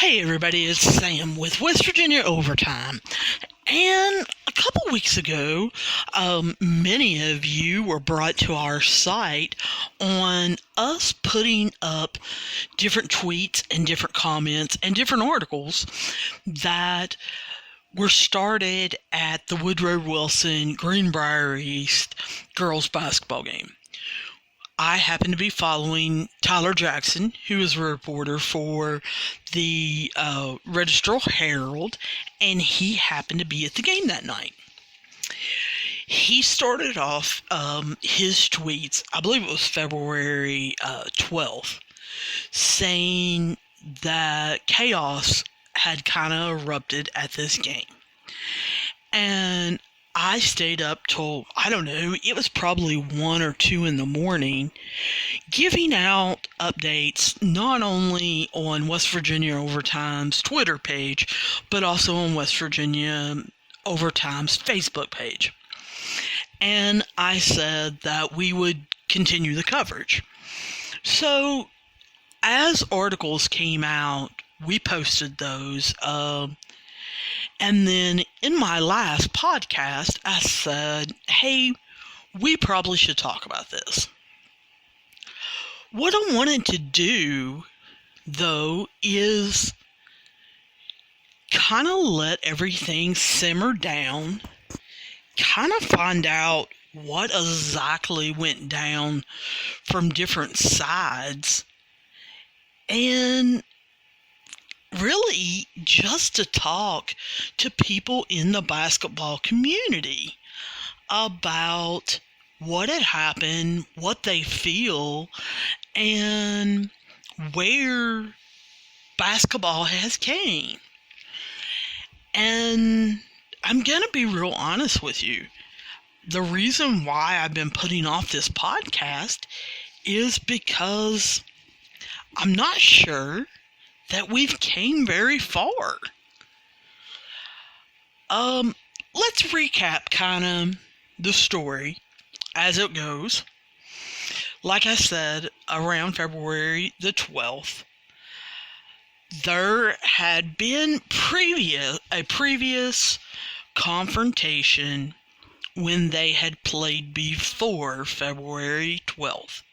Hey everybody, it's Sam with West Virginia Overtime. And a couple weeks ago, many of you were brought to our site on us putting up different tweets and different comments and different articles that were started at the Woodrow Wilson Greenbrier East girls basketball game. I happen to be following Tyler Jackson, who is a reporter for the Register Herald, and he happened to be at the game that night. He started off his tweets, I believe it was February 12th, saying that chaos had kind of erupted at this game. And I stayed up till, I don't know, it was probably 1 or 2 in the morning, giving out updates not only on West Virginia Overtime's Twitter page, but also on West Virginia Overtime's Facebook page. And I said that we would continue the coverage. So, as articles came out, we posted those. And then in my last podcast, I said, hey, we probably should talk about this. What I wanted to do, though, is kind of let everything simmer down, kind of find out what exactly went down from different sides, and really just to talk to people in the basketball community about what had happened, what they feel, and where basketball has came. And I'm going to be real honest with you. The reason why I've been putting off this podcast is because I'm not sure that we've came very far. Let's recap kind of the story as it goes. Like I said, around February the 12th, there had been a previous confrontation when they had played before February 12th.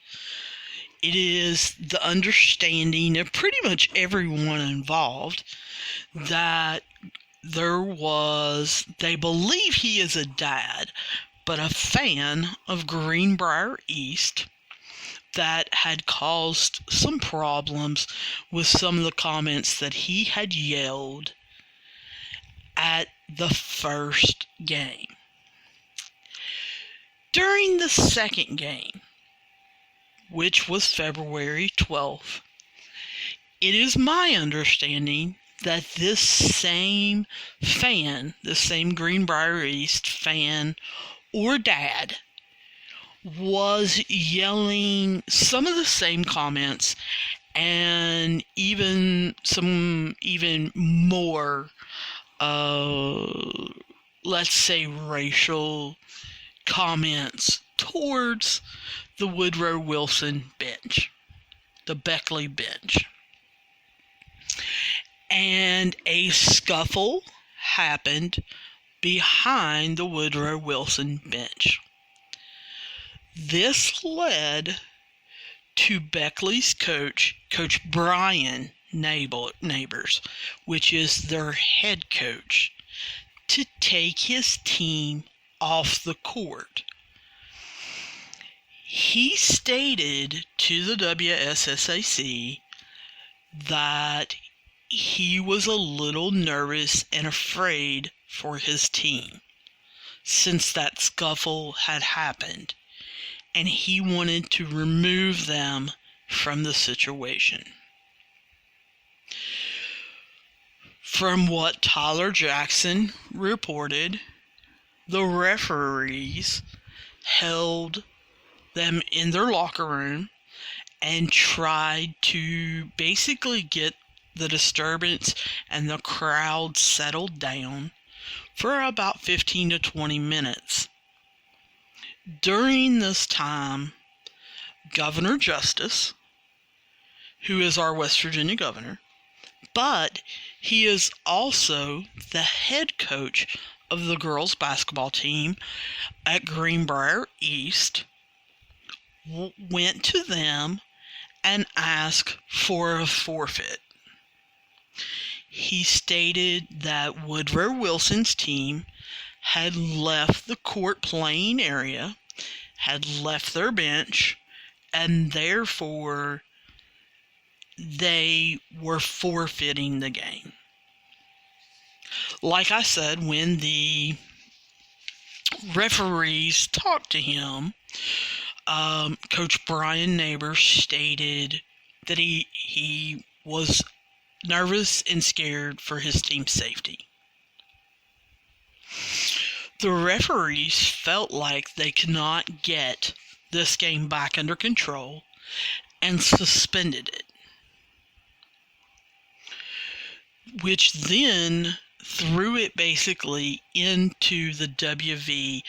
It is the understanding of pretty much everyone involved that they believe he is a dad, but a fan of Greenbrier East that had caused some problems with some of the comments that he had yelled at the first game. During the second game, which was February 12th, it is my understanding that this same fan, the same Greenbrier East fan or dad, was yelling some of the same comments and even more, let's say, racial comments towards the Woodrow Wilson bench, the Beckley bench. And a scuffle happened behind the Woodrow Wilson bench. This led to Beckley's coach, Coach Brian Neighbors, which is their head coach, to take his team off the court. He stated to the WSSAC that he was a little nervous and afraid for his team since that scuffle had happened, and he wanted to remove them from the situation. From what Tyler Jackson reported, the referees held them in their locker room and tried to basically get the disturbance and the crowd settled down for about 15 to 20 minutes. During this time, Governor Justice, who is our West Virginia governor, but he is also the head coach of the girls basketball team at Greenbrier East, went to them and asked for a forfeit. He stated that Woodrow Wilson's team had left the court playing area, had left their bench, and therefore they were forfeiting the game. Like I said, when the referees talked to him, Coach Brian Neighbors stated that he was nervous and scared for his team's safety. The referees felt like they could not get this game back under control and suspended it, which then threw it basically into the WVSSAC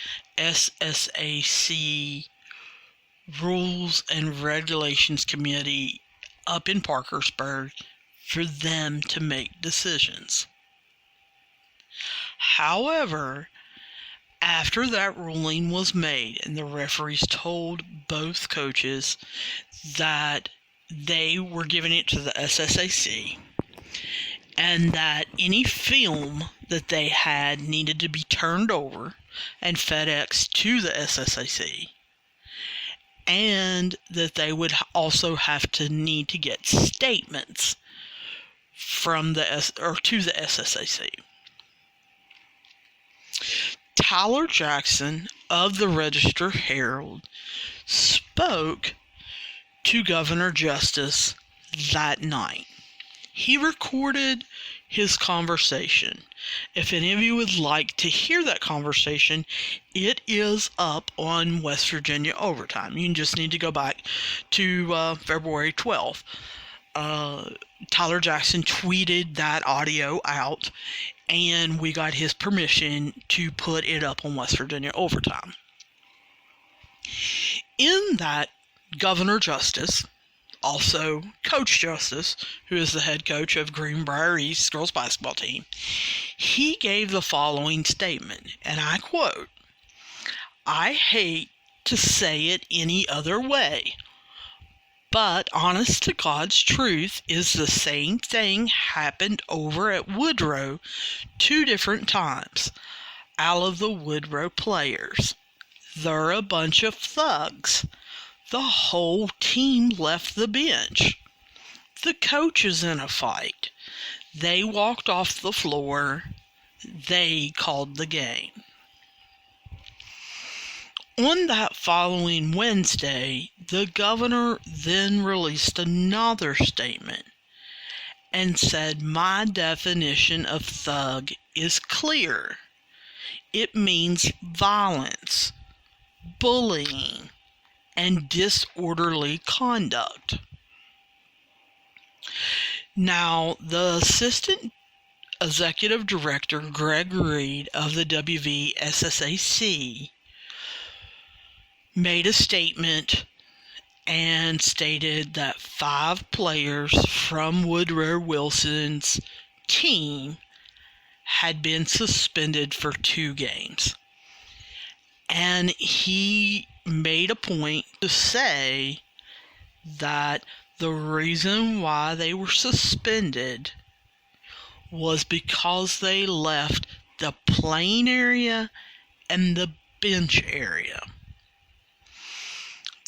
Rules and Regulations Committee up in Parkersburg for them to make decisions. However, after that ruling was made and the referees told both coaches that they were giving it to the SSAC and that any film that they had needed to be turned over and FedEx to the SSAC, and that they would also have to need to get statements from to the SSAC. Tyler Jackson of the Register Herald spoke to Governor Justice that night. He recorded his conversation. If any of you would like to hear that conversation, it is up on West Virginia Overtime. You just need to go back to February 12th. Tyler Jackson tweeted that audio out, and we got his permission to put it up on West Virginia Overtime. In that, Governor Justice, also Coach Justice, who is the head coach of Greenbrier East girls basketball team, he gave the following statement, and I quote, "I hate to say it any other way, but honest to God's truth is the same thing happened over at Woodrow 2 different times out of the Woodrow players. They're a bunch of thugs. The whole team left the bench. The coach is in a fight. They walked off the floor. They called the game." On that following Wednesday, the governor then released another statement and said, "My definition of thug is clear. It means violence, bullying, and disorderly conduct." Now, the Assistant Executive Director, Greg Reed of the WVSSAC, made a statement and stated that 5 players from Woodrow Wilson's team had been suspended for 2 games. And he made a point to say that the reason why they were suspended was because they left the playing area and the bench area.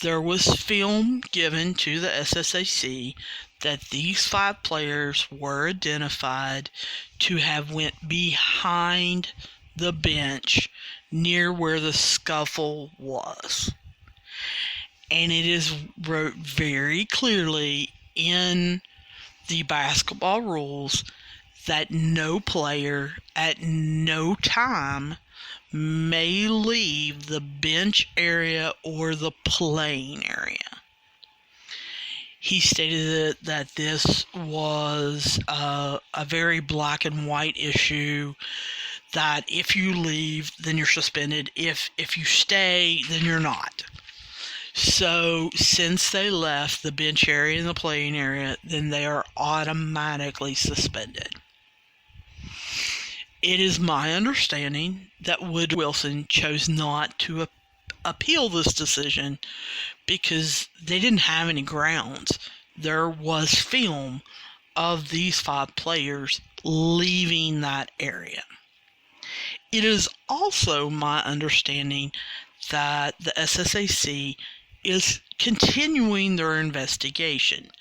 There was film given to the SSAC that these 5 players were identified to have went behind the bench near where the scuffle was. And it is wrote very clearly in the basketball rules that no player at no time may leave the bench area or the playing area. He stated that this was a very black and white issue, that if you leave, then you're suspended. If you stay, then you're not. So since they left the bench area and the playing area, then they are automatically suspended. It is my understanding that Woodrow Wilson chose not to appeal this decision because they didn't have any grounds. There was film of these 5 players leaving that area. It is also my understanding that the SSAC is continuing their investigation.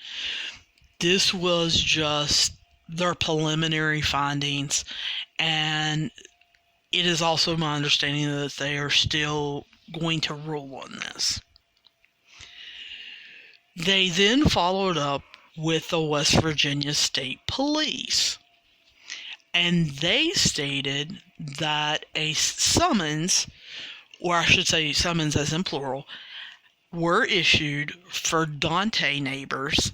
This was just their preliminary findings, and it is also my understanding that they are still going to rule on this. They then followed up with the West Virginia State Police, and they stated that a summons, or I should say summons as in plural, were issued for Dante Neighbors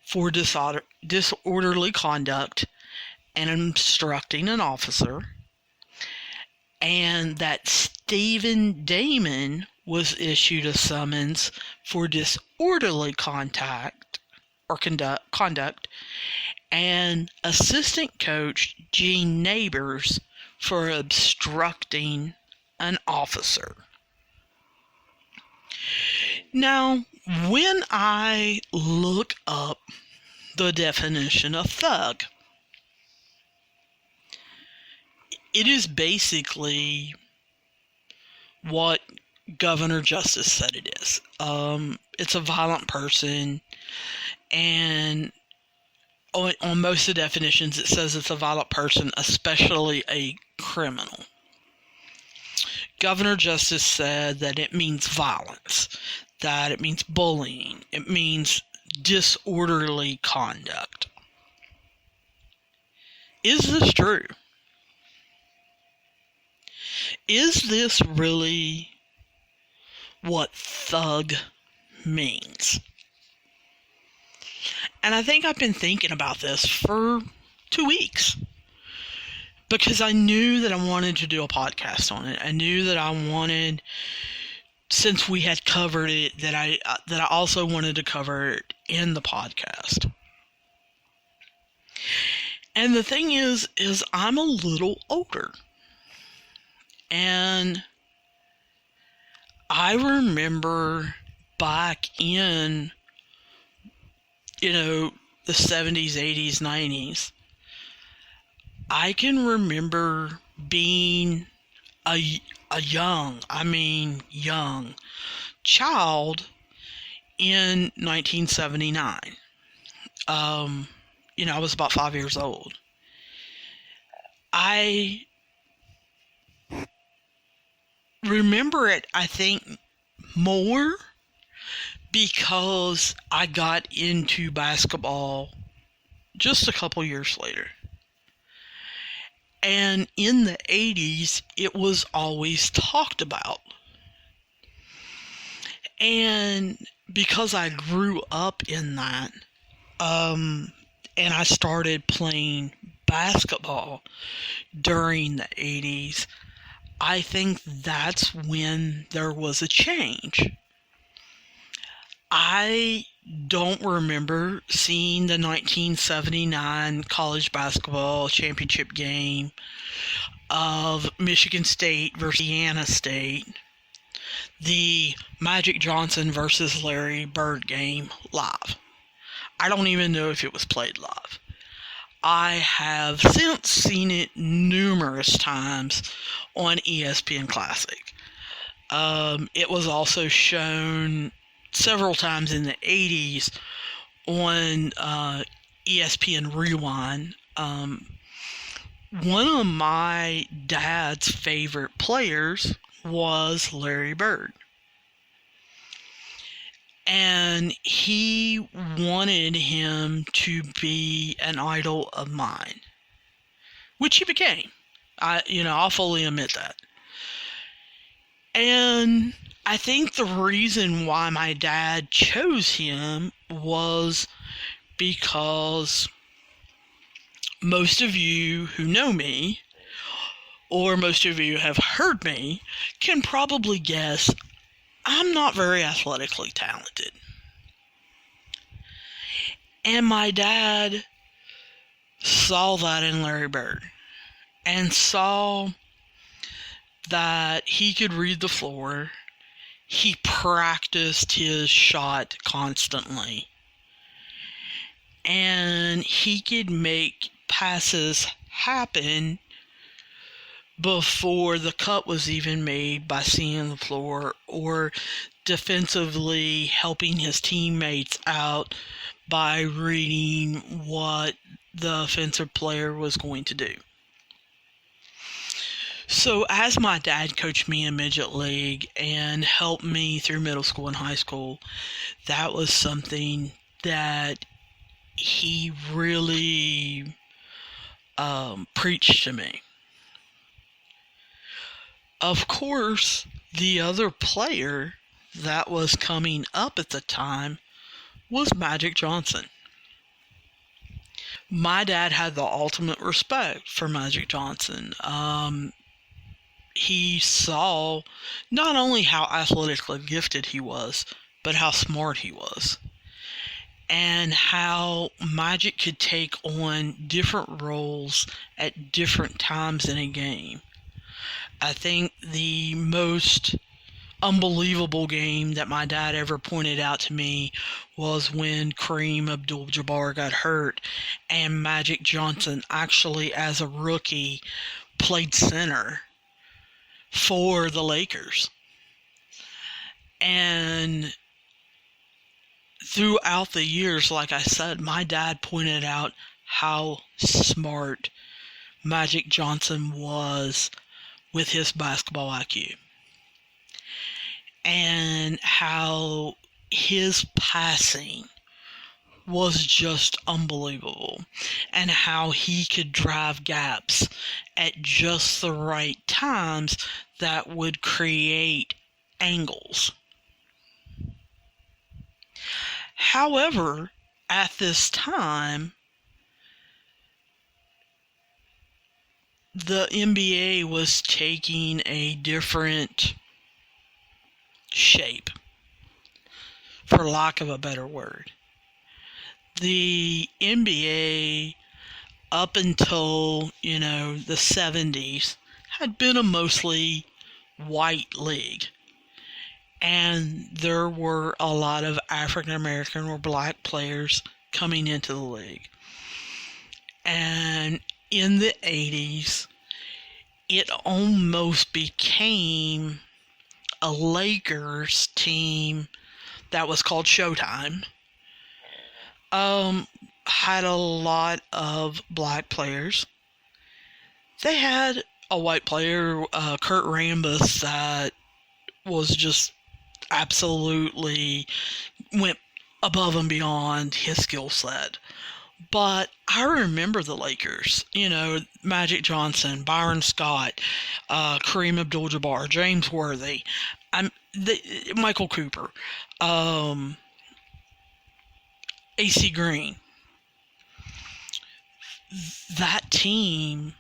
for disorderly conduct and obstructing an officer, and that Stephen Damon was issued a summons for disorderly conduct, and assistant coach Gene Neighbors for obstructing an officer. Now, when I look up the definition of thug, it is basically what Governor Justice said it is. It's a violent person, and on most of the definitions it says it's a violent person, especially a criminal. Governor Justice said that it means violence, that it means bullying, it means disorderly conduct. Is this true? Is this really what thug means? And I think I've been thinking about this for 2 weeks, because I knew that I wanted to do a podcast on it. I knew that I wanted, since we had covered it, that I also wanted to cover it in the podcast. And the thing is I'm a little older. And I remember back in, the 70s, 80s, 90s, I can remember being a young child in 1979. I was about 5 years old. I remember it, I think, more because I got into basketball just a couple years later. And in the 80s, it was always talked about. And because I grew up in that, and I started playing basketball during the 80s, I think that's when there was a change. I don't remember seeing the 1979 college basketball championship game of Michigan State versus Indiana State, the Magic Johnson versus Larry Bird game live. I don't even know if it was played live. I have since seen it numerous times on ESPN Classic. It was also shown several times in the 80s on ESPN Rewind. One of my dad's favorite players was Larry Bird. And he wanted him to be an idol of mine, which he became. I'll fully admit that. And I think the reason why my dad chose him was because most of you who know me, or most of you have heard me, can probably guess I'm not very athletically talented. And my dad saw that in Larry Bird and saw that he could read the floor. He practiced his shot constantly. And he could make passes happen before the cut was even made by seeing the floor or defensively helping his teammates out by reading what the offensive player was going to do. So as my dad coached me in midget league and helped me through middle school and high school, that was something that he really preached to me. Of course, the other player that was coming up at the time was Magic Johnson. My dad had the ultimate respect for Magic Johnson. He saw not only how athletically gifted he was, but how smart he was. And how Magic could take on different roles at different times in a game. I think the most unbelievable game that my dad ever pointed out to me was when Kareem Abdul-Jabbar got hurt and Magic Johnson actually, as a rookie, played center for the Lakers. And throughout the years, like I said, my dad pointed out how smart Magic Johnson was with his basketball IQ. And how his passing was just unbelievable. And how he could drive gaps at just the right times that would create angles. However, at this time, the NBA was taking a different shape, for lack of a better word. The NBA, up until, the 70s, had been a mostly white league. And there were a lot of African American or black players coming into the league. And in the 80s, it almost became a Lakers team that was called Showtime. Had a lot of black players. They had a white player, Kurt Rambis, that was just absolutely went above and beyond his skill set. But I remember the Lakers, Magic Johnson, Byron Scott, Kareem Abdul-Jabbar, James Worthy, Michael Cooper, AC Green. That team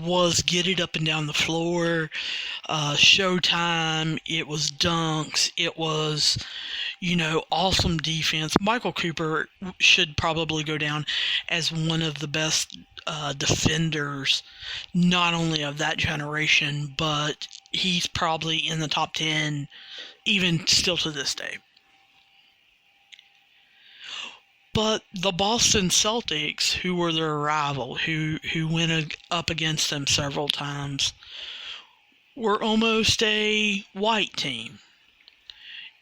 was get it up and down the floor, Showtime, it was dunks, it was, awesome defense. Michael Cooper should probably go down as one of the best defenders, not only of that generation, but he's probably in the top 10, even still to this day. But the Boston Celtics, who were their rival, who went up against them several times, were almost a white team.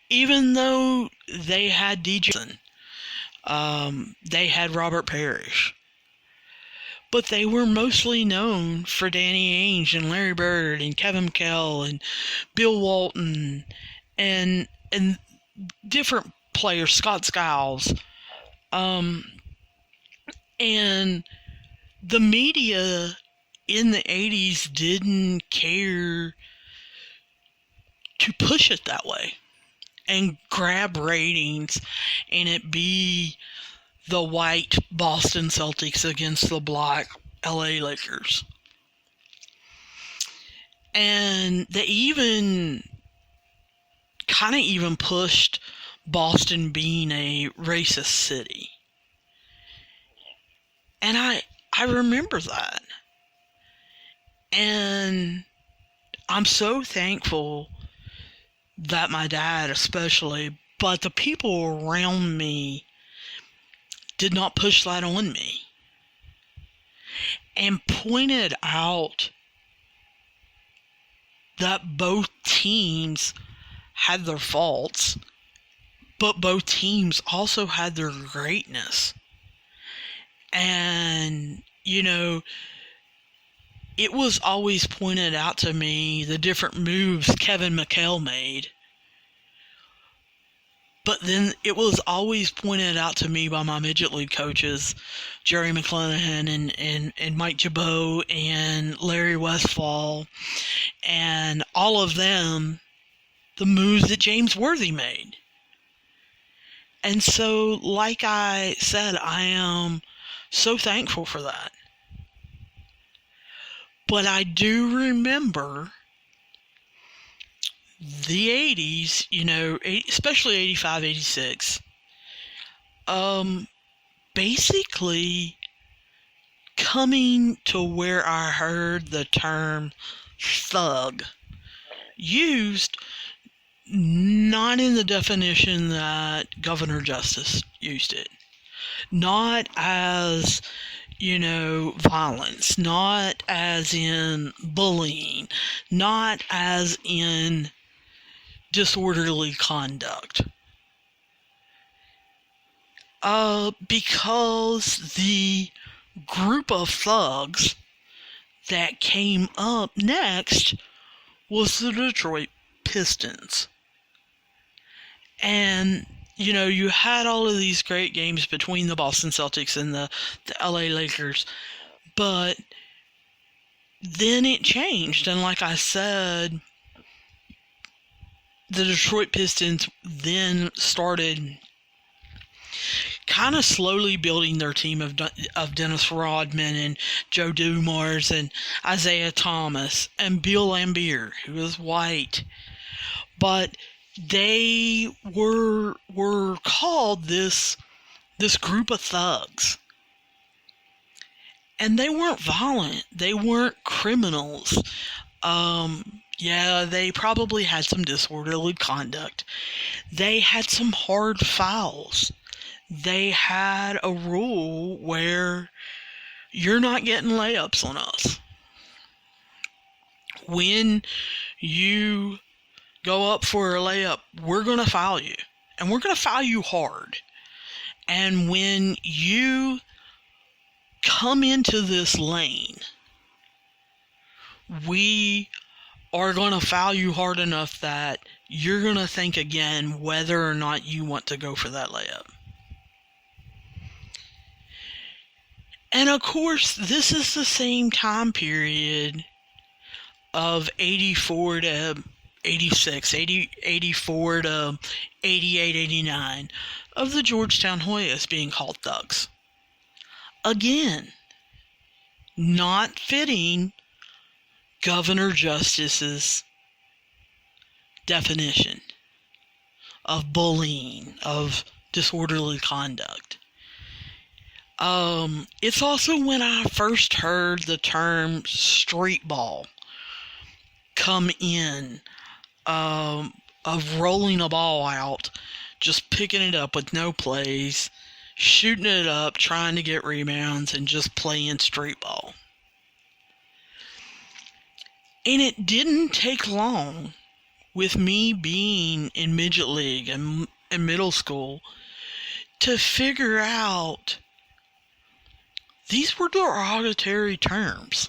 Even though they had DJ, they had Robert Parrish. But they were mostly known for Danny Ainge and Larry Bird and Kevin McHale and Bill Walton and different players, Scott Skiles. And the media in the 80s didn't care to push it that way and grab ratings and it be the white Boston Celtics against the black LA Lakers. And they even kind of even pushed Boston being a racist city. And I remember that. And I'm so thankful that my dad especially, but the people around me did not push that on me. And pointed out that both teams had their faults, but both teams also had their greatness. And, you know, it was always pointed out to me the different moves Kevin McHale made. But then it was always pointed out to me by my midget league coaches, Jerry McClanahan and Mike Jabot and Larry Westfall, and all of them, the moves that James Worthy made. And so, like I said, I am so thankful for that. But I do remember the 80s, you know, especially 85, 86, basically coming to where I heard the term thug used, not in the definition that Governor Justice used it. Not as, you know, violence, not as in bullying, not as in disorderly conduct. Because the group of thugs that came up next was the Detroit Pistons. And, you know, you had all of these great games between the Boston Celtics and the LA Lakers, but then it changed. And like I said, the Detroit Pistons then started kind of slowly building their team of Dennis Rodman and Joe Dumars and Isaiah Thomas and Bill Laimbeer, who was white. But they were called this group of thugs. And they weren't violent. They weren't criminals. Yeah, they probably had some disorderly conduct. They had some hard fouls. They had a rule where you're not getting layups on us. When you go up for a layup, we're going to foul you. And we're going to foul you hard. And when you come into this lane, we are going to foul you hard enough that you're going to think again whether or not you want to go for that layup. And of course, this is the same time period of 84 to 86, 84 to 88, 89 of the Georgetown Hoyas being called thugs. Again, not fitting Governor Justice's definition of bullying, of disorderly conduct. It's also when I first heard the term street ball come in, of rolling a ball out, just picking it up with no plays, shooting it up, trying to get rebounds, and just playing street ball. And it didn't take long with me being in midget league and in middle school to figure out these were derogatory terms.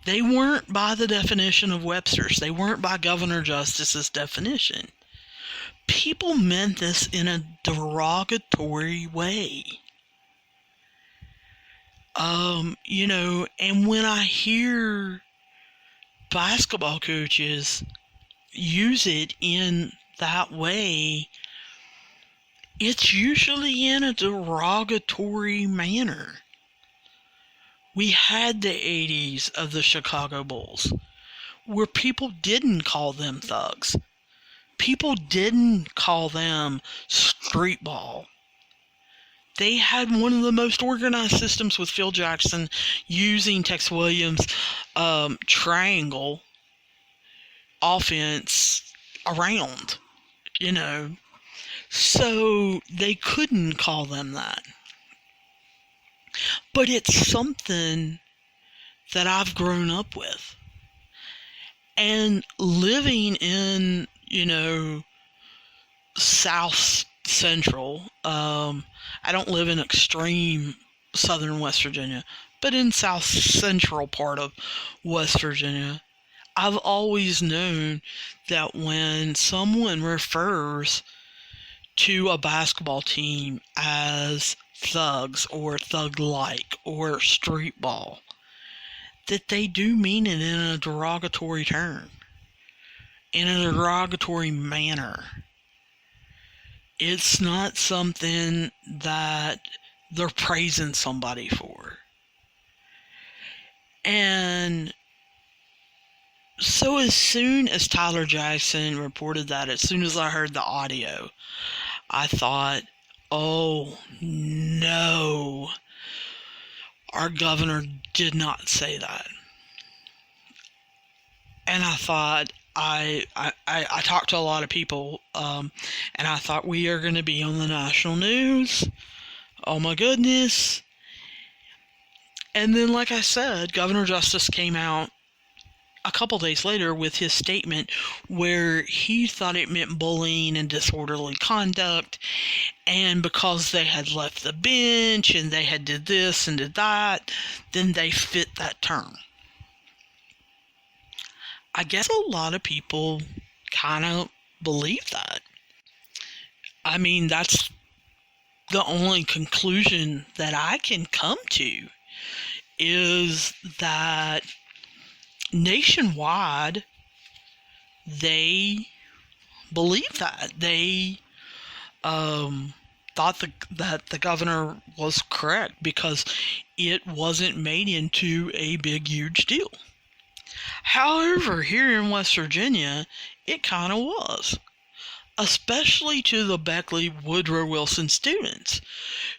They weren't by the definition of Webster's. They weren't by Governor Justice's definition. People meant this in a derogatory way. You know, and when I hear basketball coaches use it in that way, it's usually in a derogatory manner. We had the 80s of the Chicago Bulls. where people didn't call them thugs. People didn't call them street ball. They had one of the most organized systems with Phil Jackson using Tex Williams' triangle offense around, So they couldn't call them that. But it's something that I've grown up with. And living in, South Central, I don't live in extreme southern West Virginia, but in South Central part of West Virginia, I've always known that when someone refers to a basketball team as thugs or thug-like or street ball, that they do mean it in a derogatory term, in a derogatory manner. It's not something that they're praising somebody for. And so as soon as Tyler Jackson reported that, as soon as I heard the audio, I thought, oh no, our governor did not say that. And I thought, I talked to a lot of people, and I thought, we are going to be on the national news. Oh my goodness. And then, like I said, Governor Justice came out a couple days later with his statement where he thought it meant bullying and disorderly conduct, and because they had left the bench and they had did this and did that, then they fit that term. I guess a lot of people kind of believe that. I mean, that's the only conclusion that I can come to, is that nationwide, they believe that. They thought that the governor was correct because it wasn't made into a big, huge deal. However, here in West Virginia, it kind of was. Especially to the Beckley Woodrow Wilson students,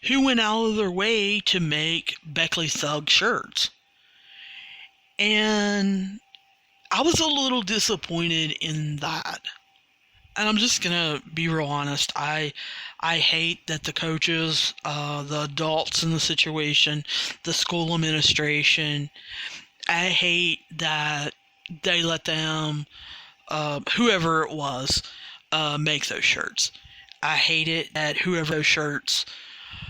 who went out of their way to make Beckley Thug shirts. And I was a little disappointed in that. And I'm just going to be real honest. I hate that the coaches, the adults in the situation, the school administration, I hate that they let them, whoever it was, make those shirts. I hate it that whoever those shirts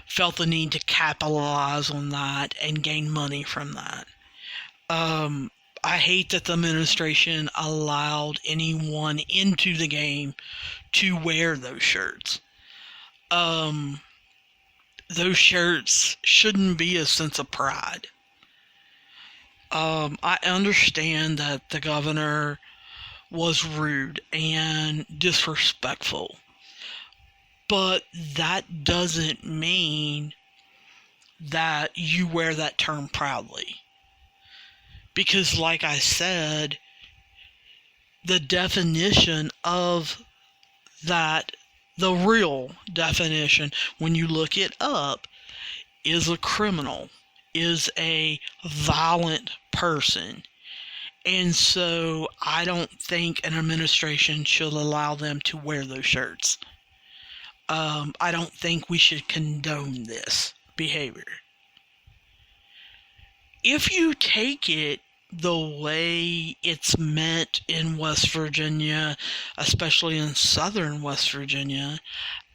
felt the need to capitalize on that and gain money from that. I hate that the administration allowed anyone into the game to wear those shirts. Those shirts shouldn't be a sense of pride. I understand that the governor was rude and disrespectful, but that doesn't mean that you wear that term proudly. Because like I said, the definition of that, the real definition, when you look it up, is a criminal, is a violent person. And so I don't think an administration should allow them to wear those shirts. I don't think we should condone this behavior. If you take it the way it's meant in West Virginia, especially in southern West Virginia,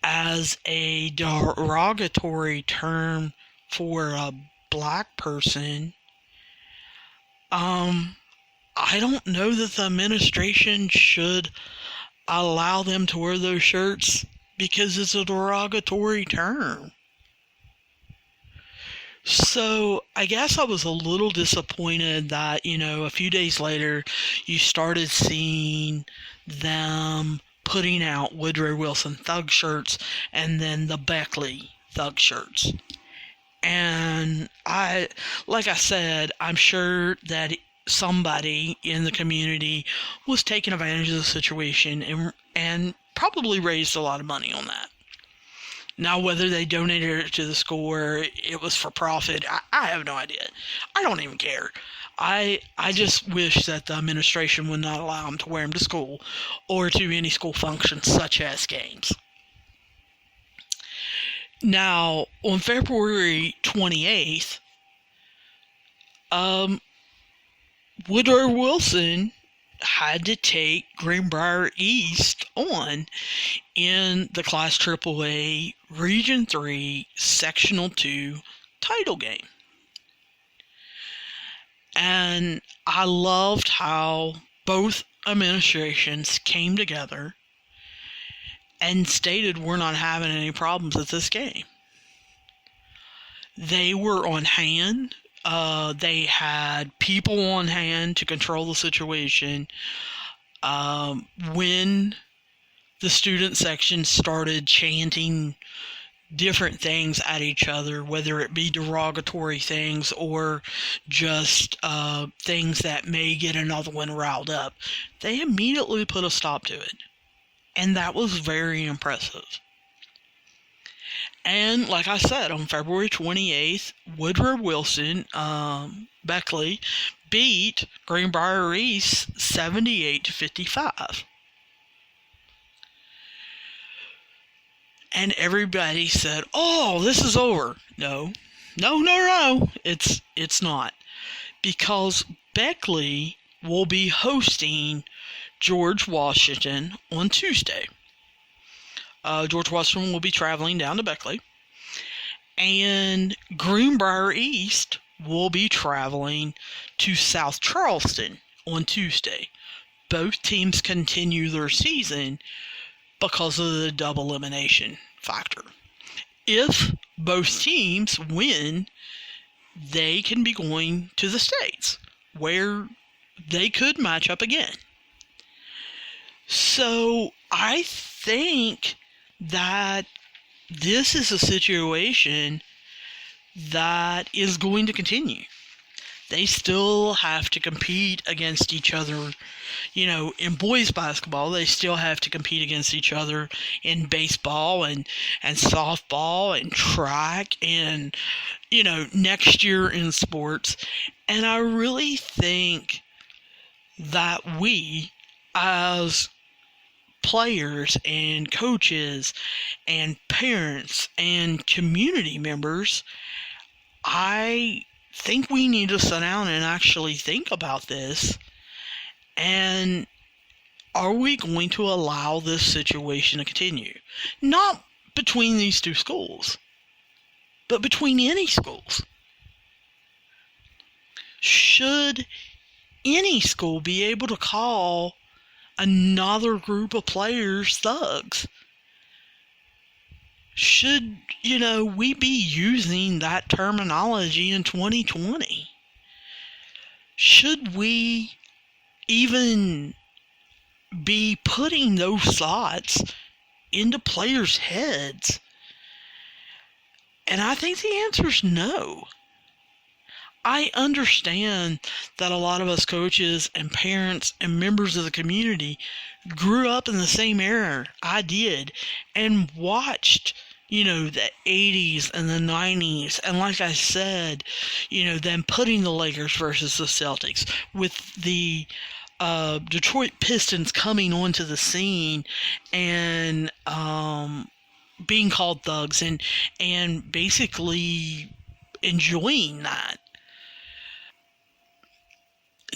as a derogatory term for a black person, I don't know that the administration should allow them to wear those shirts because it's a derogatory term. So I guess I was a little disappointed that, a few days later, you started seeing them putting out Woodrow Wilson Thug shirts and then the Beckley Thug shirts. And like I said, I'm sure that somebody in the community was taking advantage of the situation and probably raised a lot of money on that. Now, whether they donated it to the school or it was for profit, I have no idea. I don't even care. I just wish that the administration would not allow them to wear them to school or to any school functions such as games. Now, on February 28th, Woodrow Wilson had to take Greenbrier East on in the Class AAA Region 3 Sectional 2 title game. And I loved how both administrations came together and stated we're not having any problems at this game. They were on hand. They had people on hand to control the situation. When the student section started chanting different things at each other, whether it be derogatory things or just things that may get another one riled up, they immediately put a stop to it. And that was very impressive. And like I said, on February 28th, Woodrow Wilson, Beckley, beat Greenbrier East 78-55. And everybody said, "Oh, this is over." No. It's not. Because Beckley will be hosting George Washington on Tuesday. George Washington will be traveling down to Beckley. And Greenbrier East will be traveling to South Charleston on Tuesday. Both teams continue their season because of the double elimination factor. If both teams win, they can be going to the States, where they could match up again. So I think that this is a situation that is going to continue. They still have to compete against each other. You know, in boys basketball, they still have to compete against each other in baseball and softball and track and, you know, next year in sports. And I really think that we, as players and coaches and parents and community members, I think we need to sit down and actually think about this. And are we going to allow this situation to continue? Not between these two schools, but between any schools. Should any school be able to call another group of players thugs? Should, we be using that terminology in 2020? Should we even be putting those thoughts into players' heads? And I think the answer is no. I understand that a lot of us coaches and parents and members of the community grew up in the same era I did and watched, the 80s and the 90s. And like I said, them putting the Lakers versus the Celtics with the Detroit Pistons coming onto the scene and being called thugs and basically enjoying that.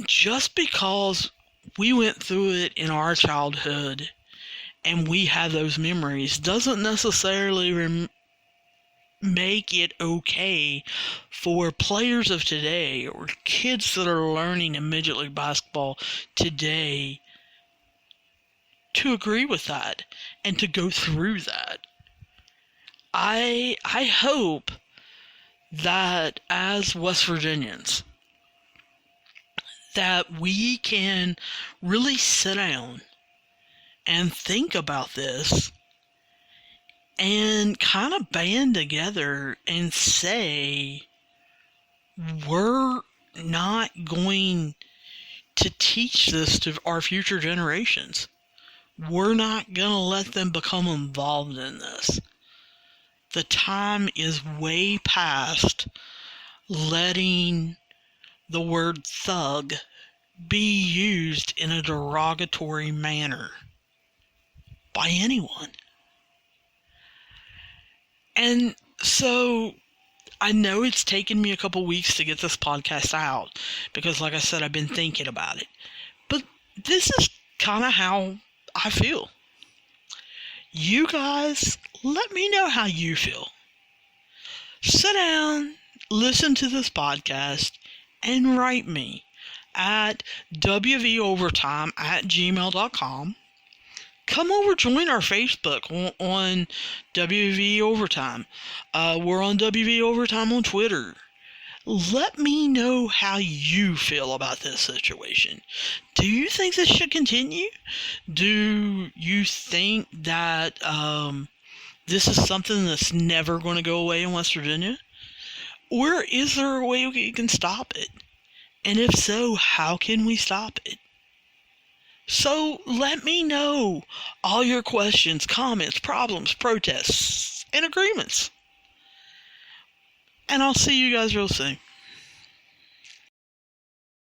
Just because we went through it in our childhood and we have those memories doesn't necessarily make it okay for players of today or kids that are learning in Major League Basketball today to agree with that and to go through that. I hope that as West Virginians, that we can really sit down and think about this and kind of band together and say, we're not going to teach this to our future generations. We're not going to let them become involved in this. The time is way past letting the word thug be used in a derogatory manner by anyone. And so I know it's taken me a couple weeks to get this podcast out because, like I said, I've been thinking about it. But this is kind of how I feel. You guys, let me know how you feel. Sit down, listen to this podcast, and write me at wvovertime@gmail.com. Come over, join our Facebook on WV Overtime. We're on WV Overtime on Twitter. Let me know how you feel about this situation. Do you think this should continue? Do you think that this is something that's never going to go away in West Virginia? Or is there a way we can stop it? And if so, how can we stop it? So let me know all your questions, comments, problems, protests, and agreements. And I'll see you guys real soon.